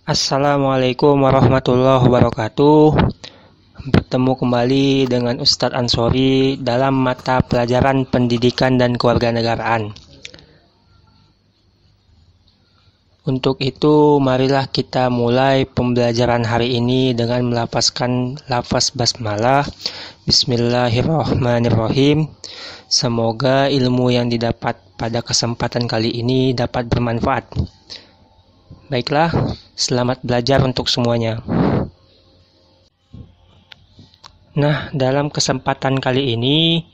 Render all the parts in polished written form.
Assalamualaikum warahmatullahi wabarakatuh. Bertemu kembali dengan Ustadz Ansori dalam mata pelajaran pendidikan dan kewarganegaraan. Untuk itu, marilah kita mulai pembelajaran hari ini dengan melafazkan lafaz basmalah. Bismillahirrahmanirrahim. Semoga ilmu yang didapat pada kesempatan kali ini dapat bermanfaat. Baiklah, selamat belajar untuk semuanya. Nah, dalam kesempatan kali ini,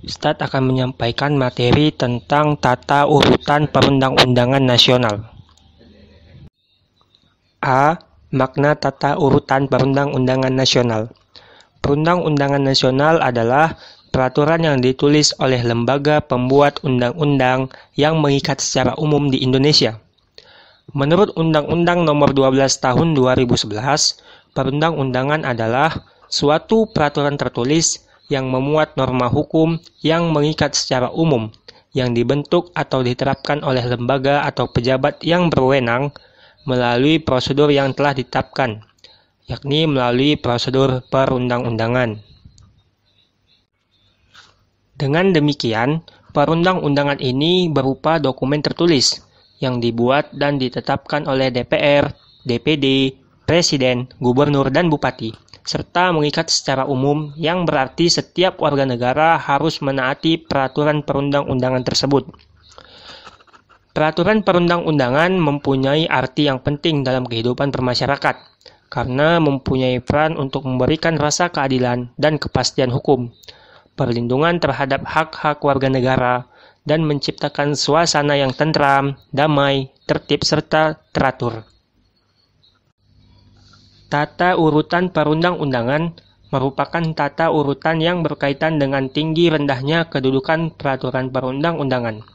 Ustadz akan menyampaikan materi tentang tata urutan perundang-undangan nasional. A. Makna tata urutan perundang-undangan nasional. Perundang-undangan nasional adalah peraturan yang ditulis oleh lembaga pembuat undang-undang yang mengikat secara umum di Indonesia. Menurut Undang-Undang Nomor 12 Tahun 2011, perundang-undangan adalah suatu peraturan tertulis yang memuat norma hukum yang mengikat secara umum, yang dibentuk atau diterapkan oleh lembaga atau pejabat yang berwenang melalui prosedur yang telah ditetapkan, yakni melalui prosedur perundang-undangan. Dengan demikian, perundang-undangan ini berupa dokumen tertulis yang dibuat dan ditetapkan oleh DPR, DPD, Presiden, Gubernur, dan Bupati, serta mengikat secara umum yang berarti setiap warga negara harus menaati peraturan perundang-undangan tersebut. Peraturan perundang-undangan mempunyai arti yang penting dalam kehidupan bermasyarakat, karena mempunyai peran untuk memberikan rasa keadilan dan kepastian hukum, perlindungan terhadap hak-hak warga negara, dan menciptakan suasana yang tentram, damai, tertib, serta teratur. Tata urutan perundang-undangan merupakan tata urutan yang berkaitan dengan tinggi rendahnya kedudukan peraturan perundang-undangan.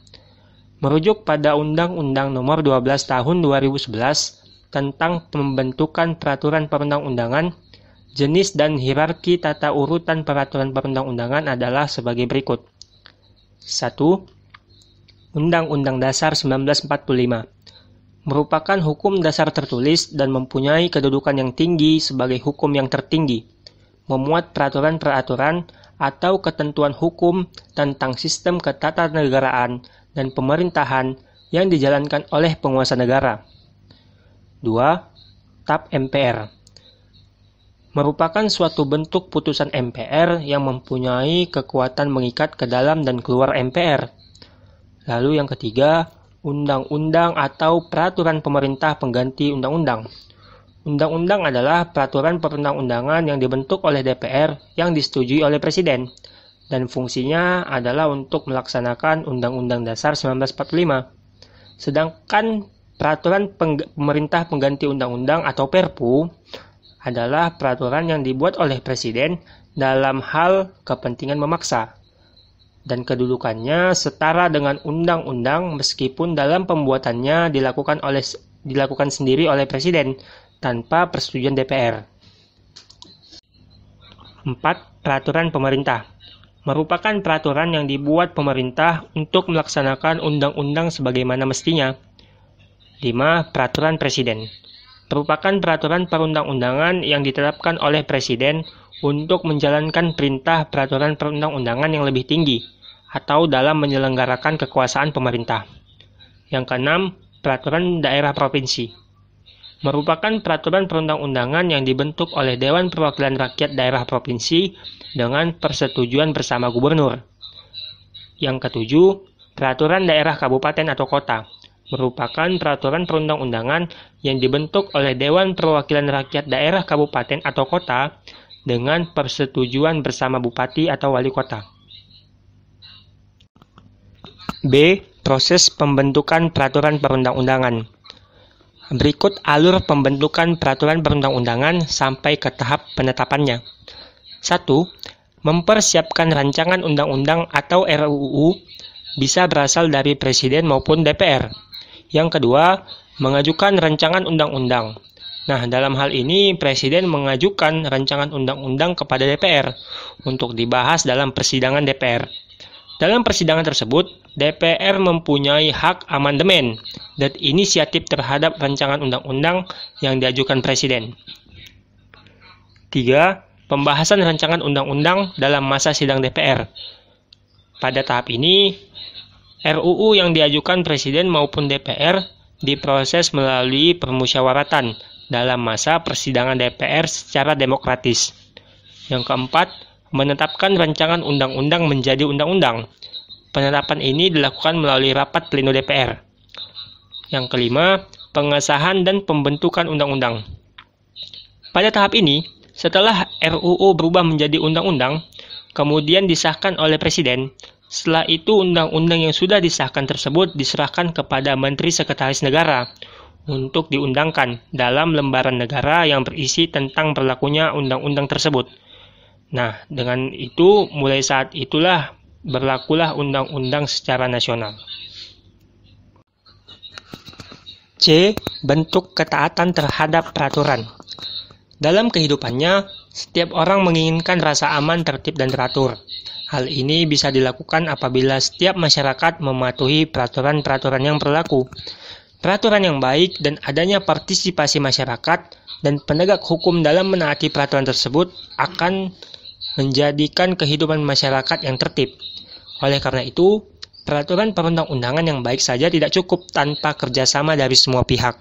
Merujuk pada Undang-Undang Nomor 12 Tahun 2011 tentang pembentukan peraturan perundang-undangan, jenis dan hierarki tata urutan peraturan perundang-undangan adalah sebagai berikut. 1. Undang-Undang Dasar 1945 merupakan hukum dasar tertulis dan mempunyai kedudukan yang tinggi sebagai hukum yang tertinggi, memuat peraturan-peraturan atau ketentuan hukum tentang sistem ketatanegaraan dan pemerintahan yang dijalankan oleh penguasa negara. 2. TAP MPR merupakan suatu bentuk putusan MPR yang mempunyai kekuatan mengikat ke dalam dan keluar MPR. Lalu yang ketiga, undang-undang atau peraturan pemerintah pengganti undang-undang. Undang-undang adalah peraturan perundang-undangan yang dibentuk oleh DPR yang disetujui oleh Presiden, dan fungsinya adalah untuk melaksanakan Undang-Undang Dasar 1945. Sedangkan peraturan pemerintah pengganti undang-undang atau Perpu adalah peraturan yang dibuat oleh Presiden dalam hal kepentingan memaksa, dan kedudukannya setara dengan undang-undang meskipun dalam pembuatannya dilakukan sendiri oleh Presiden tanpa persetujuan DPR. 4. Peraturan pemerintah merupakan peraturan yang dibuat pemerintah untuk melaksanakan undang-undang sebagaimana mestinya. 5. Peraturan Presiden merupakan peraturan perundang-undangan yang ditetapkan oleh Presiden untuk menjalankan perintah peraturan perundang-undangan yang lebih tinggi atau dalam menyelenggarakan kekuasaan pemerintah. Yang keenam, peraturan daerah provinsi merupakan peraturan perundang-undangan yang dibentuk oleh Dewan Perwakilan Rakyat Daerah Provinsi dengan persetujuan bersama gubernur. Yang ketujuh, peraturan daerah kabupaten atau kota merupakan peraturan perundang-undangan yang dibentuk oleh Dewan Perwakilan Rakyat Daerah Kabupaten atau Kota dengan persetujuan bersama Bupati atau Wali Kota. B. Proses pembentukan peraturan perundang-undangan. Berikut alur pembentukan peraturan perundang-undangan sampai ke tahap penetapannya. 1. Mempersiapkan rancangan undang-undang atau RUU bisa berasal dari Presiden maupun DPR. Yang kedua, mengajukan rancangan undang-undang. Nah, dalam hal ini Presiden mengajukan rancangan undang-undang kepada DPR untuk dibahas dalam persidangan DPR. Dalam persidangan tersebut, DPR mempunyai hak amandemen dan inisiatif terhadap rancangan undang-undang yang diajukan Presiden. 3. Pembahasan rancangan undang-undang dalam masa sidang DPR. Pada tahap ini, RUU yang diajukan Presiden maupun DPR diproses melalui permusyawaratan dalam masa persidangan DPR secara demokratis. Yang keempat, menetapkan rancangan undang-undang menjadi undang-undang. Penetapan ini dilakukan melalui rapat pleno DPR. Yang kelima, pengesahan dan pembentukan undang-undang. Pada tahap ini, setelah RUU berubah menjadi undang-undang, kemudian disahkan oleh Presiden. Setelah itu, undang-undang yang sudah disahkan tersebut diserahkan kepada Menteri Sekretaris Negara untuk diundangkan dalam lembaran negara yang berisi tentang berlakunya undang-undang tersebut. Nah, dengan itu, mulai saat itulah berlakulah undang-undang secara nasional. C. Bentuk ketaatan terhadap peraturan. Dalam kehidupannya, setiap orang menginginkan rasa aman, tertib, dan teratur. Hal ini bisa dilakukan apabila setiap masyarakat mematuhi peraturan-peraturan yang berlaku. Peraturan yang baik dan adanya partisipasi masyarakat dan penegak hukum dalam menaati peraturan tersebut akan menjadikan kehidupan masyarakat yang tertib. Oleh karena itu, peraturan perundang-undangan yang baik saja tidak cukup tanpa kerjasama dari semua pihak.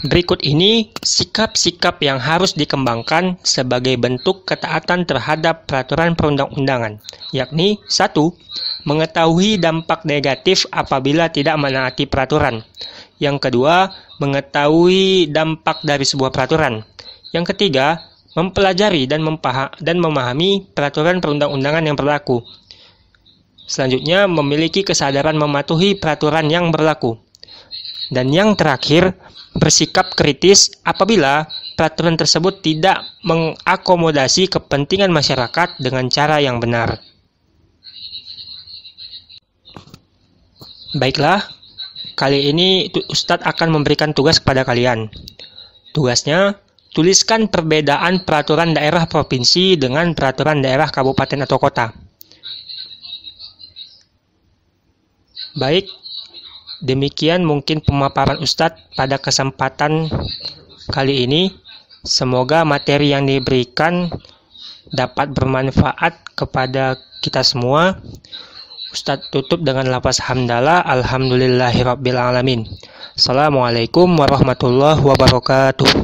Berikut ini sikap-sikap yang harus dikembangkan sebagai bentuk ketaatan terhadap peraturan perundang-undangan, yakni 1. Mengetahui dampak negatif apabila tidak menaati peraturan. Yang kedua, mengetahui dampak dari sebuah peraturan. Yang ketiga, mempelajari dan memahami peraturan perundang-undangan yang berlaku. Selanjutnya, memiliki kesadaran mematuhi peraturan yang berlaku. Dan yang terakhir, bersikap kritis apabila peraturan tersebut tidak mengakomodasi kepentingan masyarakat dengan cara yang benar. Baiklah, kali ini Ustadz akan memberikan tugas kepada kalian. Tugasnya, tuliskan perbedaan peraturan daerah provinsi dengan peraturan daerah kabupaten atau kota. Baik, demikian mungkin pemaparan Ustadz pada kesempatan kali ini. Semoga materi yang diberikan dapat bermanfaat kepada kita semua. Ustadz tutup dengan lafaz hamdalah, alhamdulillahirabbil alamin. Assalamualaikum warahmatullahi wabarakatuh.